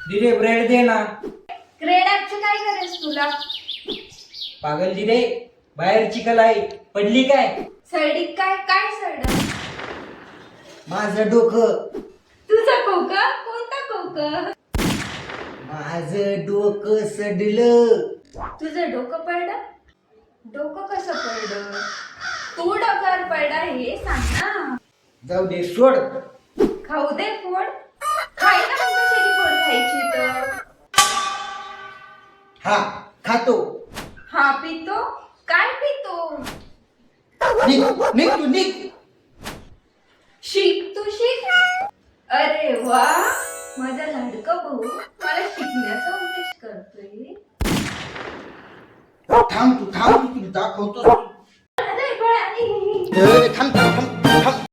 दिदे bread दे ना. Grade ॲपची काय गरज तुला? पागल दिदे, बाहेरची कलाई पडली काय? सडीत काय काय सड? माझं डोकं. तुझा कोका कोणता कोका? माझं डोकं सडलं. तुझं डोकं पडलं? डोकं कसं पडलं? तू डोक्यावर पडला हे सांग ना. जाऊ दे सोड. खाऊ दे फोड. खाय ना मग कशाची फोड खायची तर. हा खातो. हा पितो काय पितो? निघ निघ तू निघ. शिक तू शिक. अरे वा माझा लाडका भाऊ मला शिकण्याचा उपदेश करतोय. थांब तू थांब, तुला दाखवतो.